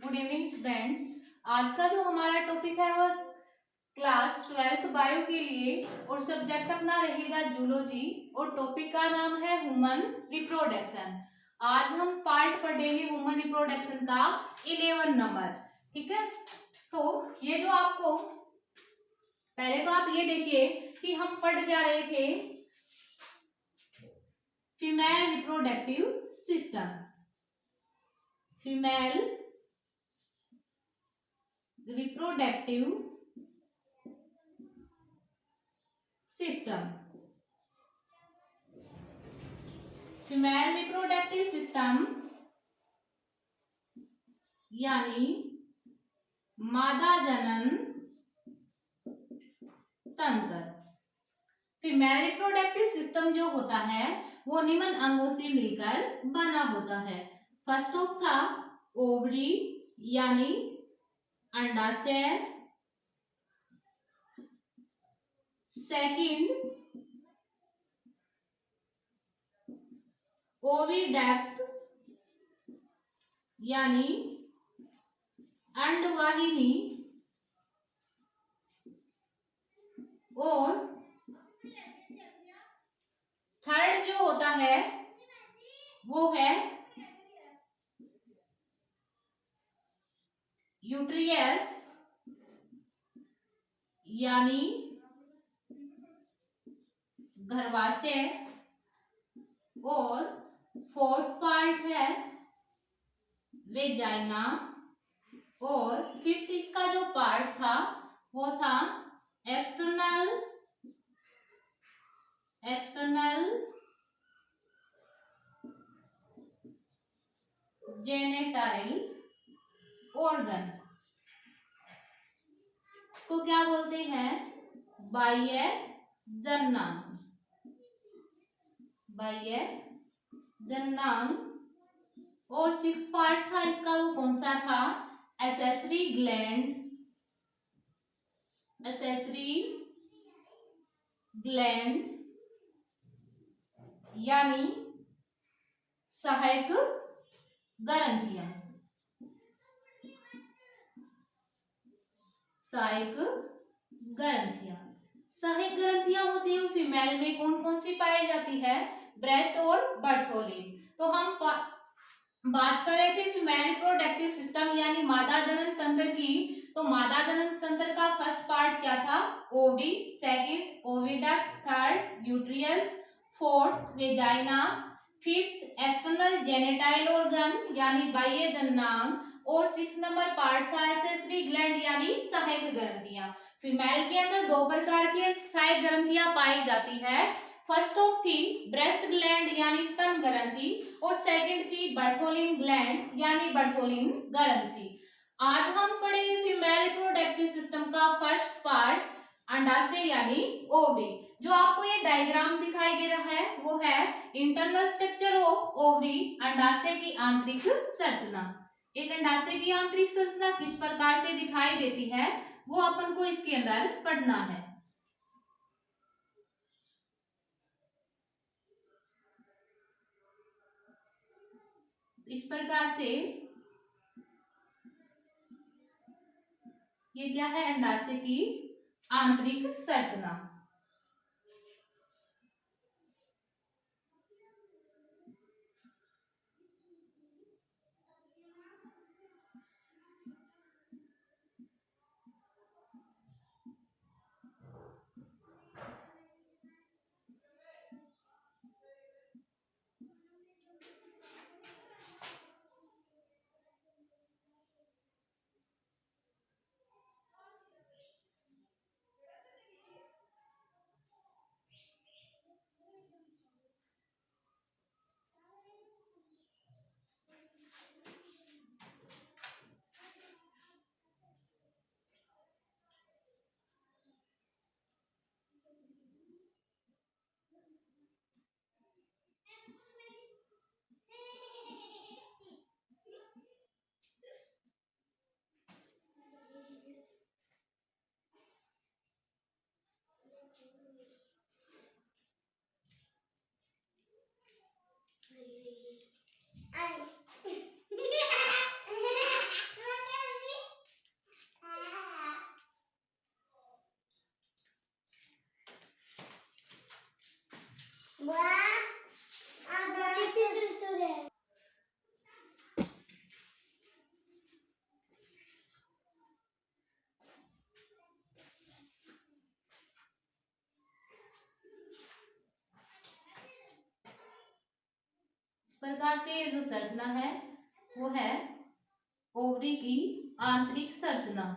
Good evening students. आज का जो हमारा टॉपिक है वह क्लास 12th बायो के लिए और सब्जेक्ट अपना रहेगा जूलॉजी और टॉपिक का नाम है ह्यूमन रिप्रोडक्शन। आज हम पार्ट पढ़ेंगे ह्यूमन रिप्रोडक्शन का 11 नंबर। ठीक है, तो ये जो आपको पहले तो आप ये देखिए कि हम पढ़ क्या रहे थे, female reproductive system. Female reproductive system. Female reproductive system यानी मादा जनन तंत्र। फीमेल रिप्रोडक्टिव सिस्टम जो होता है वो निम्न अंगों से मिलकर बना होता है। फर्स्ट ऑफ था ओवरी यानी अंडाशय, सेकंड ओविडक्ट यानी अंडवाहिनी, और थर्ड जो होता है वो है यूट्रियस यानी गर्भाशय, और फोर्थ पार्ट है वेजाइना, और फिफ्थ इसका जो पार्ट था वो था एक्सटर्नल जेनेटाइल ऑर्गन। इसको क्या बोलते हैं, बाह्य जननांग। बाह्य जननांग। और सिक्स पार्ट था इसका, वो कौन सा था, एसेसरी ग्लैंड यानी सहायक ग्रंथियां। सहायक ग्रंथियां होती है फीमेल में कौन कौन सी पाई जाती है, ब्रेस्ट और बर्थोलिन। तो हम बात कर रहे थे फीमेल रिप्रोडक्टिव सिस्टम यानी मादा जनन तंत्र की। तो मादा जनन तंत्र का फर्स्ट पार्ट क्या था, ovary, second oviduct, third uterus, fourth vagina, fifth external genital organ यानी बाह्य जननांग, और 6 नंबर पार्ट था एसेसरी ग्लैंड यानी सहायक ग्रंथियां। फीमेल के अंदर 2 प्रकार की सहायक ग्रंथियां पाई जाती है। फर्स्ट ऑफ थी ब्रेस्ट ग्लैंड यानी स्तन ग्रंथि, और सेकंड थी बर्थोलिन ग्लैंड यानी बर्थोलिन ग्रंथि। आज हम पढ़ेंगे फीमेल रिप्रोडक्टिव सिस्टम का फर्स्ट पार्ट अंडाशय यानी ओवरी। जो आपको ये डायग्राम दिखाई दे रहा है वो है इंटरनल स्ट्रक्चर ऑफ ओवरी, अंडाशय की आंतरिक संरचना। एक अंडाशय की आंतरिक संरचना किस प्रकार से दिखाई देती है वो अपन को इसके अंदर पढ़ना है। इस प्रकार से ये क्या है, अंडाशय की आंतरिक संरचना। प्रकार से ये जो संरचना है वो है ओवरी की आंतरिक संरचना।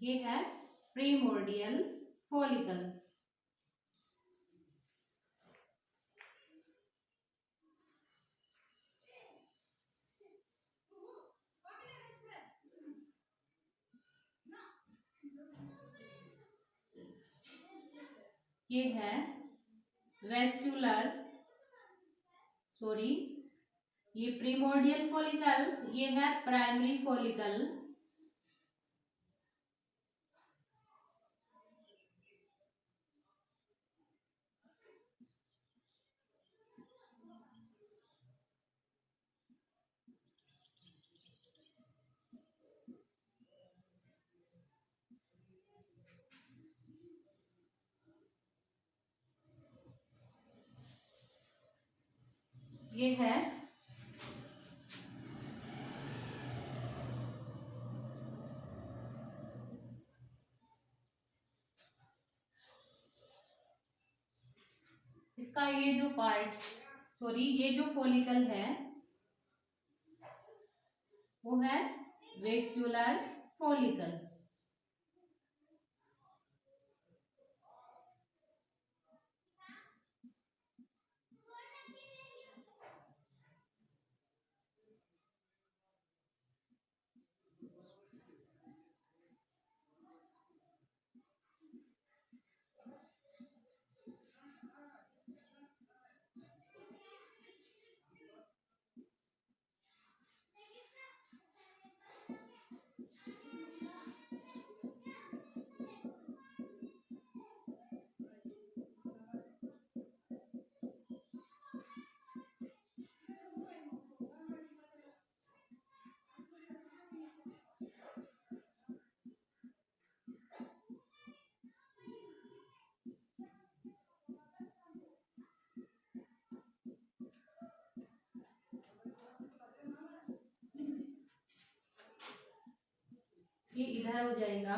ये है प्रीमोर्डियल फॉलिकल। ये है वेस्क्यूलर, सॉरी, ये प्रीमोर्डियल फॉलिकल, ये है प्राइमरी फॉलिकल। ये है इसका ये जो पार्ट, सॉरी, ये जो फॉलिकल है वो है वेस्क्यूलर फॉलिकल। ये इधर हो जाएगा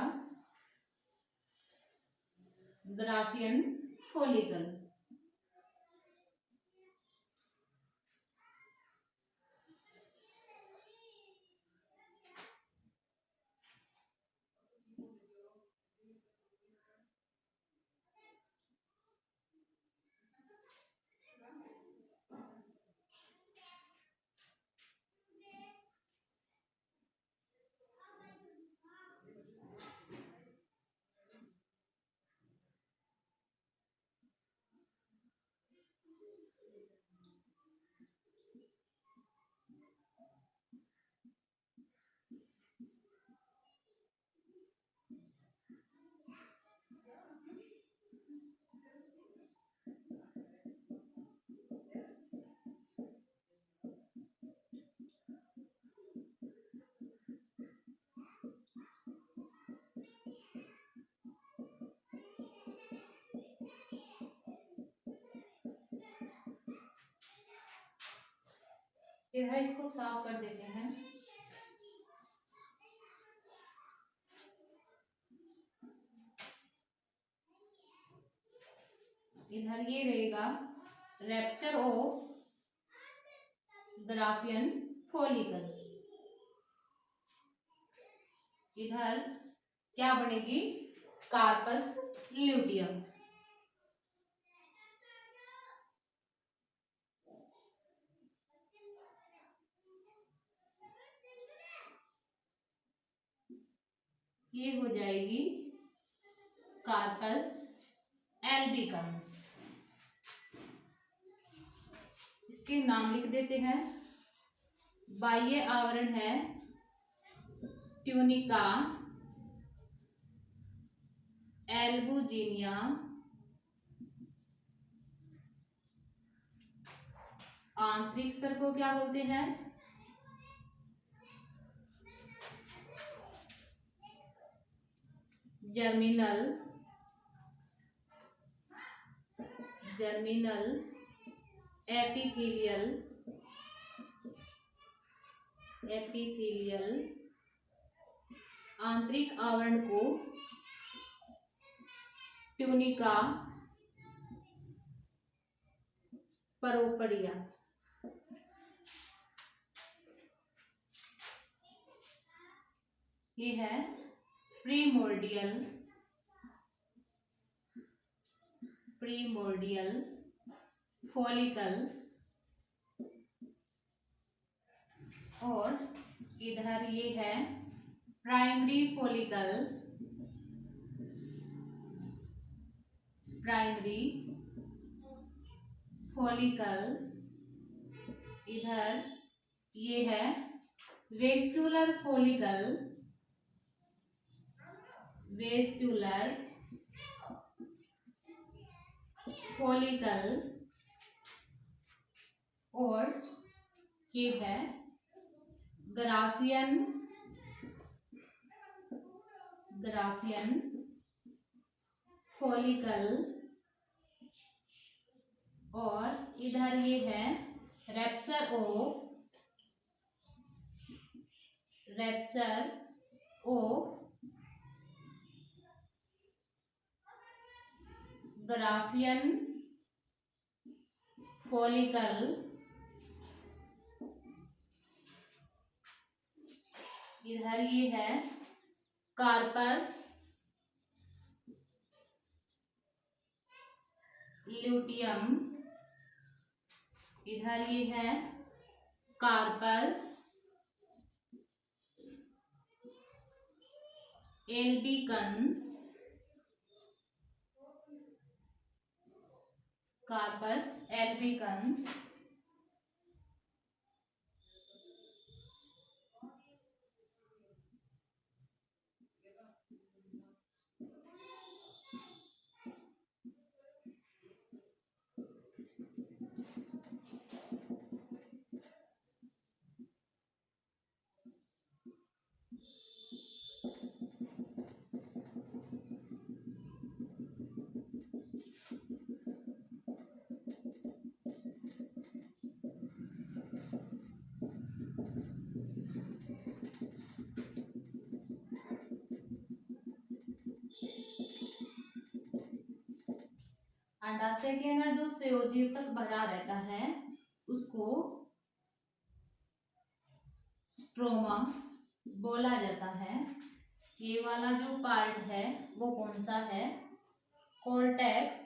ग्राफियन फॉलिकल। इधर इसको साफ कर देते हैं। इधर ये रहेगा रैप्चर ऑफ ग्राफियन फॉलिकल। इधर क्या बनेगी? Corpus luteum. ये हो जाएगी कार्पस एल्बिकन्स। इसके नाम लिख देते हैं। बाह्य आवरण है ट्यूनिका एल्बुजिनिया, आंतरिक स्तर को क्या बोलते हैं? जर्मिनल एपिथेलियल आंतरिक आवरण को ट्यूनिका परोपडिया। ये है प्रीमोर्डियल फॉलिकल, और इधर ये है प्राइमरी फॉलिकल। इधर ये है वेस्क्यूलर फॉलिकल, और ये है ग्राफियन फॉलिकल, और इधर ये है रैप्चर ऑफ ग्राफियन फॉलिकल। इधर ये है कार्पस ल्यूटियम। इधर ये है कार्पस एल्बिकन्स। अंडाशय के अंदर जो संयोजीतक भरा रहता है उसको स्ट्रोमा बोला जाता है। ये वाला जो पार्ट है वो कौन सा है? कॉर्टेक्स।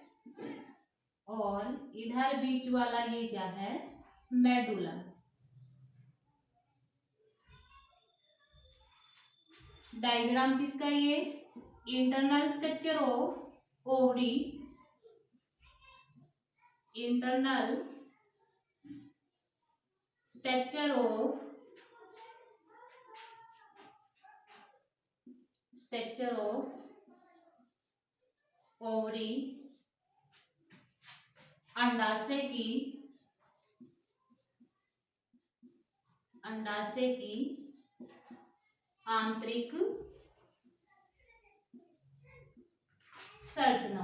और इधर बीच वाला ये क्या है? मेडुला। डायग्राम किसका? ये internal structure of ovary, internal structure of ovary, अंडाशय की आंतरिक संरचना।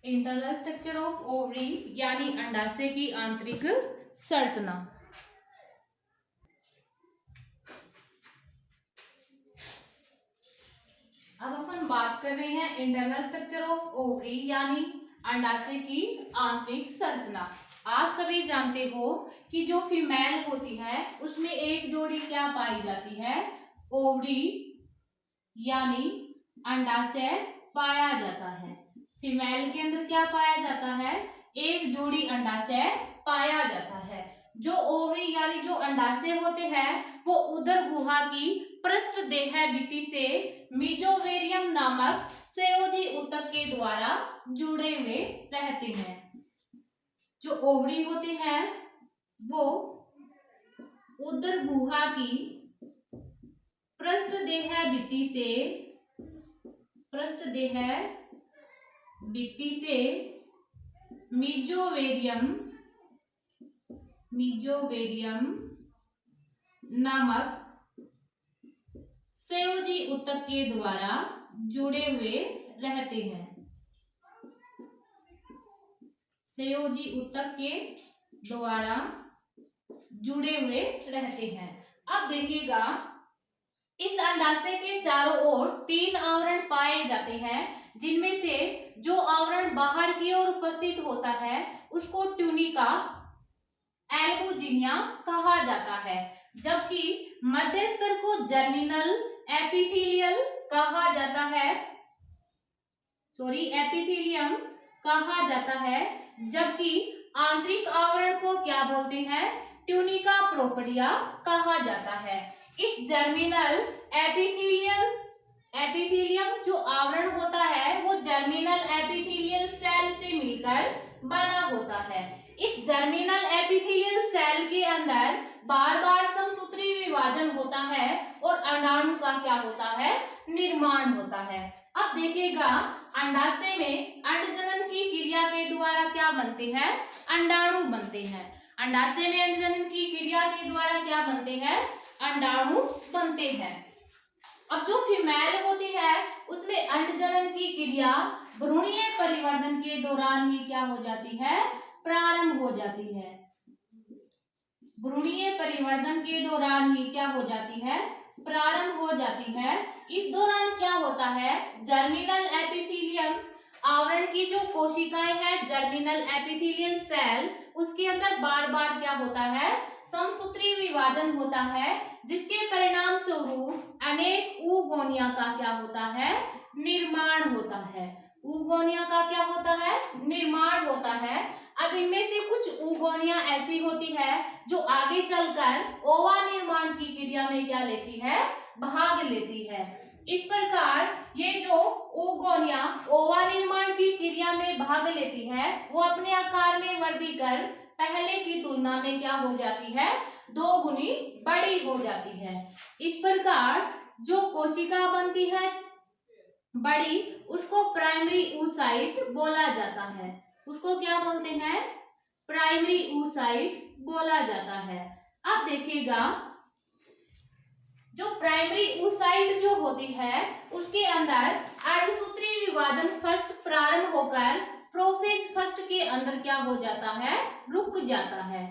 इंटरनल स्ट्रक्चर ऑफ ओवरी यानी अंडाशय की आंतरिक संरचना। अब अपन बात कर रहे हैं इंटरनल स्ट्रक्चर ऑफ ओवरी यानी अंडाशय की आंतरिक संरचना। आप सभी जानते हो कि जो फीमेल होती है उसमें एक जोड़ी क्या पाई जाती है, ओवरी यानी अंडाशय पाया जाता है। फीमेल के अंदर क्या पाया जाता है, एक जोड़ी अंडाशय पाया जाता है। जो ओवरी यानी जो अंडाशय होते हैं वो उदर गुहा की पृष्ठ देह भित्ति से मीजोवेरियम नामक संयोजी ऊतक के द्वारा जुड़े हुए रहते हैं। जो ओवरी होते हैं वो उदर गुहा की पृष्ठ देह भित्ति से मीजोवेरियम नामक संयोजी ऊतक के द्वारा जुड़े हुए रहते हैं। संयोजी ऊतक के द्वारा जुड़े हुए रहते हैं। अब देखिएगा, इस अंडाशय के चारों ओर 3 आवरण पाए जाते हैं, जिनमें से जो आवरण बाहर की ओर उपस्थित होता है उसको ट्यूनिका एल्बुजिनिया कहा जाता है, जबकि मध्य स्तर को जर्मिनल एपिथेलियल कहा जाता है, एपिथेलियम कहा जाता है, जबकि आंतरिक आवरण को क्या बोलते हैं, ट्यूनिका प्रोपडिया कहा जाता है। इस जर्मिनल एपिथेलियम जो आवरण होता है वो जर्मिनल एपिथेलियल सेल से मिलकर बना होता है। इस जर्मिनल एपिथेलियल सेल के अंदर बार बार समसूत्री विभाजन होता है और अंडाणु का क्या होता है, निर्माण होता है। अब देखिएगा, अंडाशय में अंडजनन की क्रिया के द्वारा क्या बनते हैं, अंडाणु बनते हैं। अंडाशय में अंडजनन की क्रिया के द्वारा क्या बनते हैं, अंडाणु बनते हैं। अब जो फीमेल होती है उसमें अंडजनन की क्रिया भ्रूणीय परिवर्धन के दौरान ही क्या हो जाती है, प्रारंभ हो जाती है। भ्रूणीय परिवर्धन के दौरान ही क्या हो जाती है, प्रारंभ हो जाती है। इस दौरान क्या होता है, जर्मिनल एपिथेलियम आवरण की जो कोशिकाएं हैं, जर्मिनल एपिथेलियल सेल, उसके अंदर बार बार क्या होता है, समसूत्री विभाजन होता है, जिसके परिणाम स्वरूप अनेक ऊगोनिया का क्या होता है, निर्माण होता है। ऊगोनिया का क्या होता है, निर्माण होता है। अब इनमें से कुछ ऊगोनिया ऐसी होती है जो आगे चलकर ओवा निर्माण की क्रिया में क्या लेती है, भाग लेती है। इस प्रकार ये जो ऊगोनिया ओवा निर्माण की क्रिया में भाग लेती है वो अपने आकार में वृद्धि कर पहले की तुलना में क्या हो जाती है, 2 गुनी बड़ी हो जाती है। इस प्रकार जो कोशिका बनती है बड़ी, उसको प्राइमरी oocyte बोला जाता है। उसको क्या बोलते हैं, प्राइमरी oocyte बोला जाता है। अब देखिएगा, जो प्राइमरी oocyte जो होती है उसके अंदर अर्धसूत्री विभाजन फर्स्ट प्रारंभ होकर प्रोफेज फर्स्ट के अंदर क्या हो जाता है, रुक जाता है।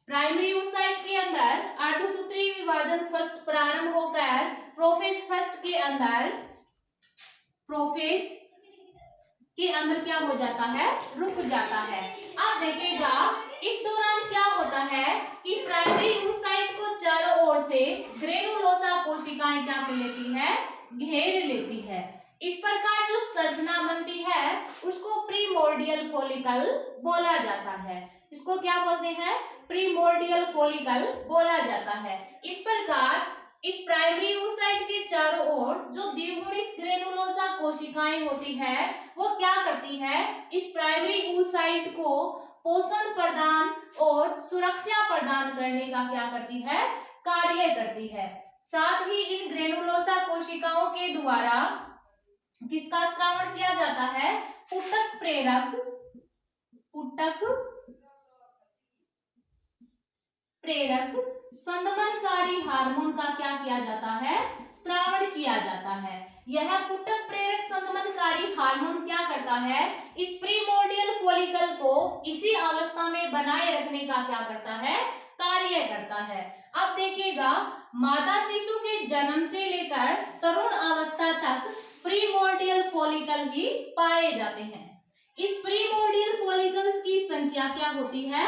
प्राइमरी oocyte के अंदर अर्धसूत्री विभाजन फर्स्ट प्रारंभ होकर प्रोफेज फर्स्ट के अंदर क्या हो जाता है, रुक जाता है। अब देखिएगा, इस दौरान क्या होता है कि प्राइमरी oocyte को चारों ओर से ग्रेनुलोसा कोशिकाएं क्या कर लेती है, घेर लेती है। इस प्रकार जो संरचना बनती है उसको प्रीमोर्डियल फॉलिकल बोला जाता है। इसको क्या बोलते हैं, प्रीमोर्डियल फॉलिकल बोला जाता है। इस प्रकार इस प्राइमरी oocyte के चारों ओर जो द्विगुणित ग्रेनुलोसा कोशिकाएं होती है वो क्या करती है, इस प्राइमरी oocyte को पोषण प्रदान और सुरक्षा प्रदान करने का क्या करती है, कार्य करती है। साथ ही इन ग्रेनुलोसा कोशिकाओं के द्वारा किसका स्त्रावण किया जाता है, पुटक प्रेरक संदमनकारी हार्मोन का क्या किया जाता है, स्त्रावण किया जाता है। यह पुटक प्रेरक संदमनकारी हार्मोन क्या करता है, इस प्रीमोर्डियल फॉलिकल को इसी अवस्था में बनाए रखने का क्या करता है, कार्य करता है। अब देखिएगा, मादा शिशु के जन्म से लेकर तरुण अवस्था तक प्रीमोर्डियल फॉलिकल ही पाए जाते हैं। इस प्रीमोर्डियल फॉलिकल्स की संख्या क्या होती है,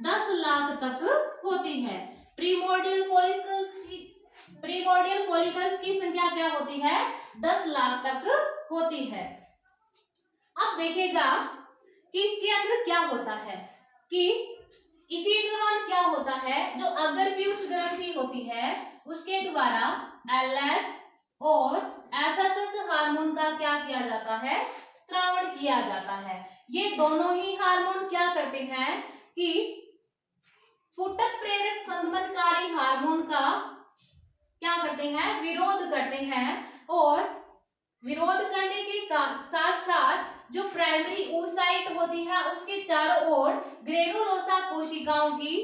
10 लाख तक होती है। प्रीमोर्डियल फॉलिकल्स की संख्या क्या होती है, 10 लाख तक होती है। अब देखिएगा कि इसके अंदर क्या होता है कि इसी दौरान क्या होता है, जो अग्रपीयूष ग्रंथि होती है उसके द्वारा एलएच और एफएसएच हार्मोन का क्या किया जाता है, स्त्रावण किया जाता है। ये दोनों ही हार्मोन क्या करते हैं कि पुटक प्रेरक संदमनकारी हार्मोन का क्या करते हैं, विरोध करते हैं। और विरोध करने के साथ साथ जो प्राइमरी oocyte होती है उसके चारों ओर ग्रेनुलोसा कोशिकाओं की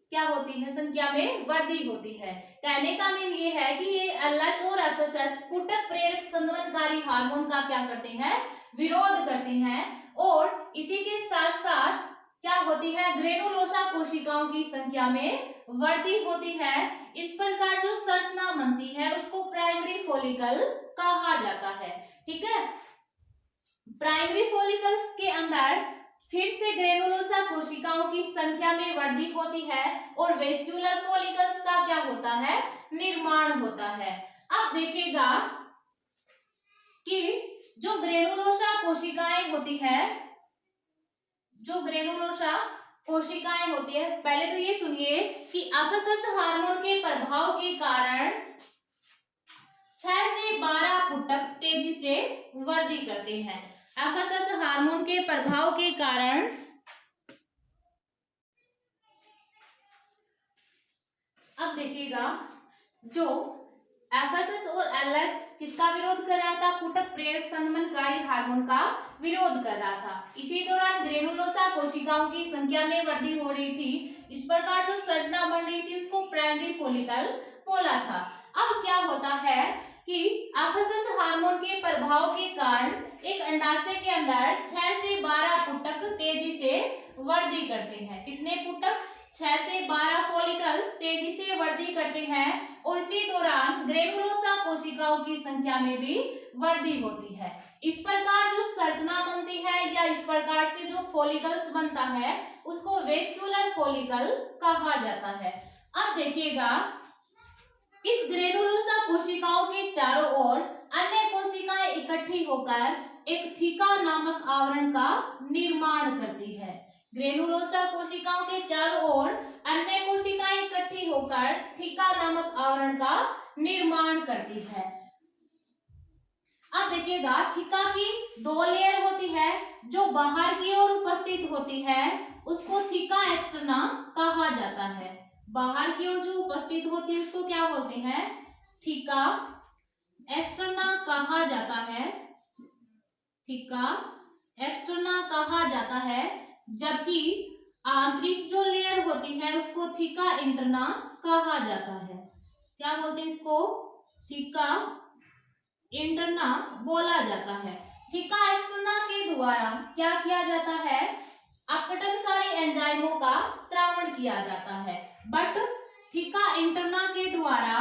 क्या होती है, संख्या में वृद्धि होती है। कहने का मीन ये है कि ये एलएच और एफएसएच पुटक प्रेरक संदमनकारी हार्मोन का क्या करते हैं, विरोध करते हैं। और इसी के साथ साथ क्या होती है, ग्रेनुलोसा कोशिकाओं की संख्या में वृद्धि होती है। इस प्रकार जो संरचना बनती है उसको प्राइमरी फॉलिकल कहा जाता है। ठीक है, प्राइमरी फॉलिकल्स के अंदर फिर से ग्रेनुलोसा कोशिकाओं की संख्या में वृद्धि होती है और वेस्क्यूलर फॉलिकल्स का क्या होता है, निर्माण होता है। अब देखिएगा कि जो ग्रेनुलोसा कोशिकाएं होती है, जो ग्रेनुलोसा कोशिकाएं होती है, पहले तो ये सुनिए कि एफएसएच हार्मोन के प्रभाव के कारण 6 से 12 पुटक तेजी से वृद्धि करते हैं। एफएसएच हार्मोन के प्रभाव के कारण अब देखिएगा, जो एफएसएच और एलएच किसका विरोध कर रहा था, पुटक प्रेरक संदमनकारी हार्मोन का विरोध कर रहा था। इसी दौरान ग्रेनुलोसा कोशिकाओं की संख्या में वृद्धि हो रही थी। इस प्रकार जो संरचना बन रही थी उसको प्राइमरी फॉलिकल बोला था। अब क्या होता है कि एफएसएच हार्मोन के प्रभाव के कारण एक अंडाशय के अंदर 6 से 12 पुटक तेजी से वृद्धि करते हैं। कितने पुटक, 6 से 12 फॉलिकल्स तेजी से वृद्धि करते हैं। और इसी दौरान ग्रेनुलोसा कोशिकाओं की संख्या में भी वृद्धि होती है। इस प्रकार जो संरचना बनती है या इस प्रकार से जो फॉलिकल्स बनता है उसको वेस्क्यूलर फॉलिकल कहा जाता है। अब देखिएगा, इस ग्रेनुलोसा कोशिकाओं के चारों ओर अन्य कोशिकाएं इकट्ठी होकर एक थीका नामक आवरण का निर्माण करती है। ग्रेनुलोसा कोशिकाओं के चारों ओर अन्य कोशिकाएं इकट्ठी होकर थीका नामक आवरण का निर्माण करती है। अब देखिएगा, थीका की 2 लेयर होती है। जो बाहर की ओर उपस्थित होती है उसको थीका एक्सटर्ना कहा जाता है। बाहर की ओर जो उपस्थित होती है उसको क्या बोलते हैं, थीका एक्सटर्ना कहा जाता है। थीका एक्सटर्ना कहा जाता है, जबकि आंतरिक जो लेयर होती है उसको थीका इंटरना कहा जाता है। क्या बोलते हैं इसको, थीका इंटरना बोला जाता है। थीका एक्सटर्ना के द्वारा क्या किया जाता है, अपघटनकारी एंजाइमों का स्त्रावण किया जाता है। बट थीका इंटरना के द्वारा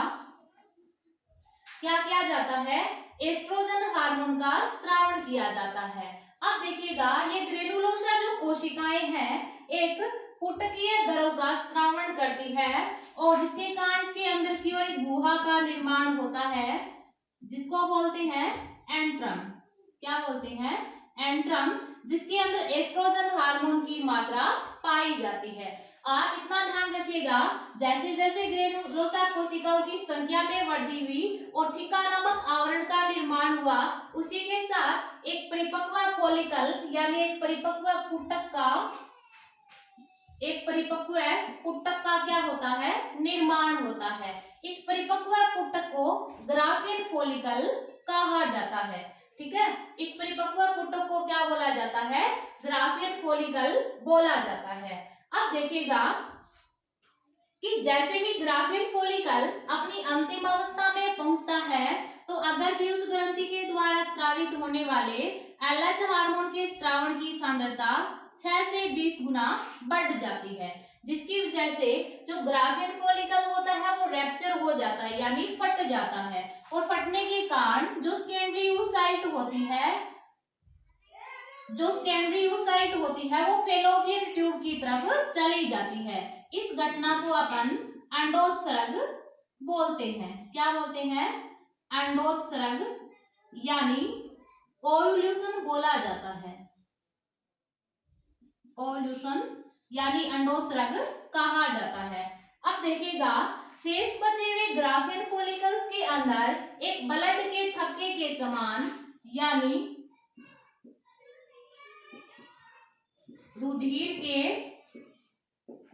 क्या किया जाता है, एस्ट्रोजन हार्मोन का स्त्रावण किया जाता है। अब देखिएगा, ये ग्रेनुलोसा जो कोशिकाएं हैं एक पुटकीय द्रव का स्त्रावण करती है और जिसके कारण इसके अंदर की ओर एक गुहा का निर्माण होता है जिसको बोलते हैं एंट्रम। क्या बोलते हैं, एंट्रम, जिसके अंदर एस्ट्रोजन हार्मोन की मात्रा पाई जाती है। आप इतना ध्यान रखिएगा, जैसे जैसे ग्रेनुलोसा कोशिकाओं की संख्या में वृद्धि हुई और थीका नामक आवरण का निर्माण हुआ, उसी के साथ एक परिपक्व फॉलिकल यानी एक परिपक्व पुटक का क्या होता है, निर्माण होता है। इस परिपक्व पुटक को ग्राफियन फॉलिकल कहा जाता है। ठीक है, इस परिपक्व पुटक को क्या बोला जाता है, ग्राफियन फॉलिकल बोला जाता है। अब देखिएगा कि जैसे ही ग्राफियन फॉलिकल अपनी अंतिम अवस्था में पहुंचता है तो अगर अगर पीयूष ग्रंथि के द्वारा स्रावित होने वाले एलएच हार्मोन के स्रावण की सांद्रता 6 से 20 गुना बढ़ जाती है, जिसकी वजह से जो ग्राफिन फॉलिकल होता है वो रैप्चर हो जाता है यानी फट जाता है, और फटने के कारण जो सेकेंडरी oocyte होती है वो फेलोपियन ट्यूब की तरफ चली जाती है। इस घटना को अपन अंडोत्सर्ग बोलते हैं। क्या बोलते हैं? अंडोत्सर्ग यानी ओव्यूलेशन बोला जाता है। ओव्यूलेशन यानी अंडोत्सर्ग कहा जाता है। अब देखिएगा, शेष बचे हुए ग्राफिन फॉलिकल्स के अंदर एक ब्लड के थक्के के समान यानी रुधिर के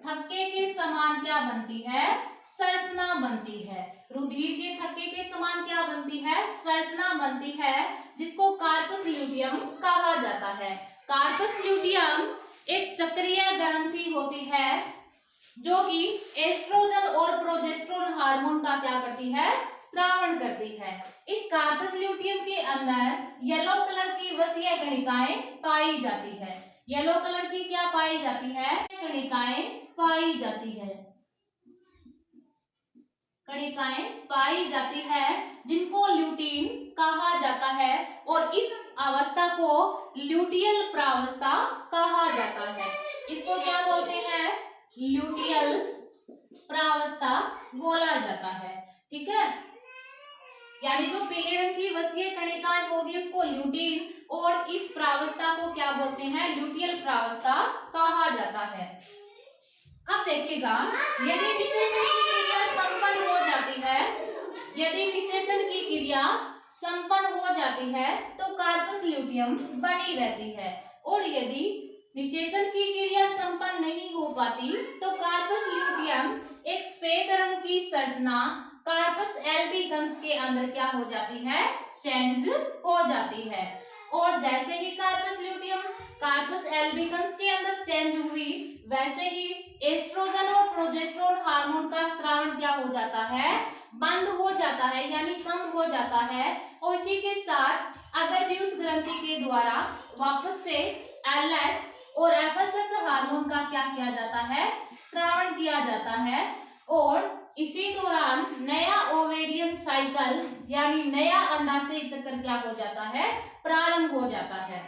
थक्के के समान क्या बनती है? संरचना बनती है। रुधिर के थक्के के समान क्या बनती है? संरचना बनती है, जिसको कार्पस ल्यूटियम कहा जाता है। कार्पस ल्यूटियम एक चक्रीय ग्रंथि होती है जो कि एस्ट्रोजन और प्रोजेस्टेरोन हार्मोन का क्या करती है? स्रावण करती है। इस कार्पस ल्यूटियम के अंदर येलो कलर की वसीय कणिकाएं पाई जाती है। येलो कलर की क्या पाई जाती है? कणिकाएं पाई जाती है। कणिकाएं पाई जाती है जिनको ल्यूटीन कहा जाता है, और इस अवस्था को ल्यूटियल प्रावस्था कहा जाता है। इसको क्या बोलते हैं? ल्यूटियल प्रावस्था बोला जाता है। ठीक है, यानी जो पीले रंग की वसीय कणिकाएं होगी उसको ल्यूटीन, और इस प्रावस्था को क्या बोलते हैं? ल्यूटियल प्रावस्था कहा जाता है। अब देखिएगा, यदि निषेचन की क्रिया संपन्न हो जाती है, यदि निषेचन की क्रिया संपन्न हो जाती है तो कार्पस ल्यूटियम बनी रहती है, और यदि निषेचन की क्रिया संपन्न नहीं हो पाती तो कार्पस ल्यूटियम एक सफेद रंग की संरचना कार्पस एल्बिगन्स के अंदर क्या हो जाती है? चेंज हो जाती है। और जैसे ही कार्पस ल्यूटियम कार्पस एल्बिगन्स के अंदर चेंज हुई, वैसे ही एस्ट्रोजन और प्रोजेस्टेरोन हार्मोन का स्रावण क्या हो जाता है? बंद हो जाता है यानी कम हो जाता है। और इसी के साथ अगर पीयूष ग्रंथि के द्वारा वापस से एलएच और एफएसएच हार्मोन का क्या किया जाता है? स्रावण किया जाता है, और इसी दौरान नया ओवेरियन साइकिल यानी नया अंडाशय चक्र क्या हो जाता है? प्रारंभ हो जाता है।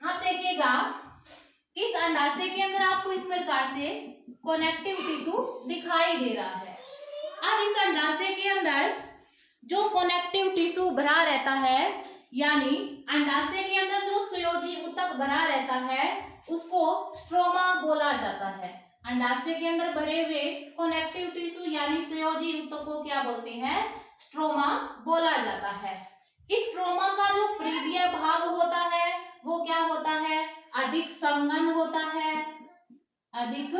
अब देखिएगा, इस अंडाशय के अंदर आपको इस प्रकार से कनेक्टिव टिश्यू दिखाई दे रहा है। अब इस अंडाशय के अंदर जो कनेक्टिव टिश्यू भरा रहता है, यानी अंडाशय के अंदर जो संयोजी ऊतक भरा रहता है उसको स्ट्रोमा बोला जाता है। अंडाशय के अंदर भरे हुए कनेक्टिव टिश्यू यानी संयोजी ऊतक को क्या बोलते हैं? स्ट्रोमा बोला जाता है। इस स्ट्रोमा का जो परिधीय भाग होता है वो क्या होता है? अधिक संघन होता है, अधिक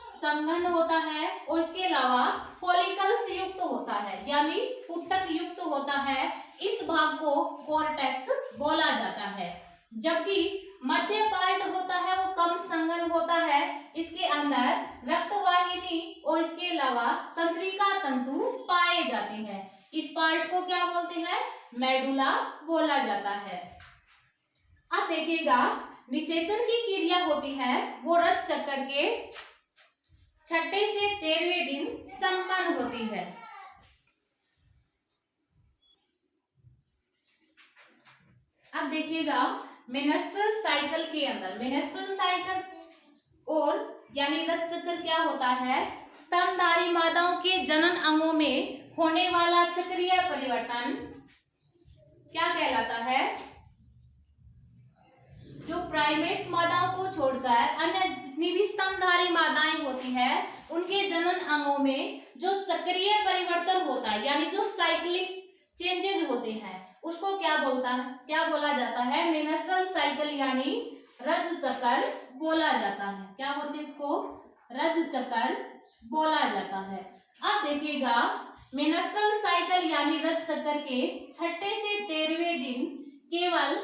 संघन होता है, और इसके अलावा फॉलिकल्स युक्त होता है यानी पुटक युक्त होता है। इस भाग को कॉर्टेक्स बोला जाता है। जबकि मध्य पार्ट होता है वो कम संघन होता है। इसके अंदर रक्तवाहिनी और इसके अलावा तंत्रिका तंतु पाए जाते हैं। इस पार्ट को क्या बोलते हैं? मेडुला बोला जाता है। अब देखिएगा, निषेचन की क्रिया होती है वो रक्त चक्र के 6 से 13वें दिन संपन्न होती है। अब देखिएगा, मेनस्ट्रुअल साइकिल के अंदर मेनस्ट्रुअल साइकिल और यानी रक्त चक्र क्या होता है? स्तनधारी मादाओं के जनन अंगों में होने वाला चक्रीय परिवर्तन क्या कहलाता है? जो प्राइमेट्स मादाओं को छोड़कर अन्य जितनी भी स्तनधारी मादाएं होती है उनके जनन अंगों में जो चक्रीय परिवर्तन होता है यानी जो साइक्लिक चेंजेस होते हैं उसको क्या बोला जाता है? मेनस्ट्रुअल साइकिल यानी रज चक्र बोला जाता है। क्या बोलते हैं इसको? रज चक्र बोला जाता है। अब देखिएगा, मेनस्ट्रुअल साइकिल यानी रज चक्र के 6 से 13वें दिन केवल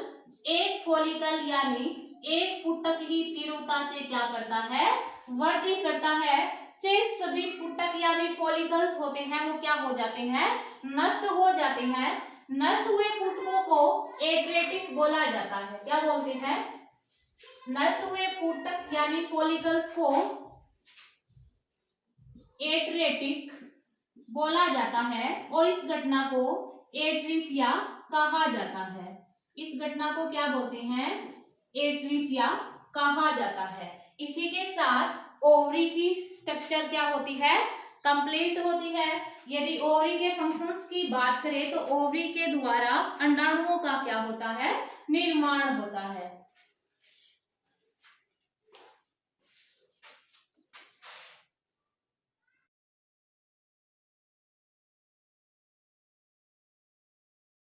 एक फॉलिकल यानी एक पुटक ही तीव्रता से क्या करता है? वृद्धि करता है। शेष सभी पुटक यानी फॉलिकल्स होते हैं वो क्या हो जाते हैं? नष्ट हो जाते हैं। नष्ट हुए ऊतकों को एट्रेटिक बोला जाता है। क्या बोलते हैं? नष्ट हुए ऊतक यानी फॉलिकल्स को एट्रेटिक बोला जाता है और इस घटना को एट्रीसिया कहा जाता है। इस घटना को क्या बोलते हैं? एट्रीसिया कहा जाता है। इसी के साथ ओवरी की स्ट्रक्चर क्या होती है? कंप्लीट होती है। यदि ओवरी के फंक्शंस की बात करें तो ओवरी के द्वारा अंडाणुओं का क्या होता है? निर्माण होता है।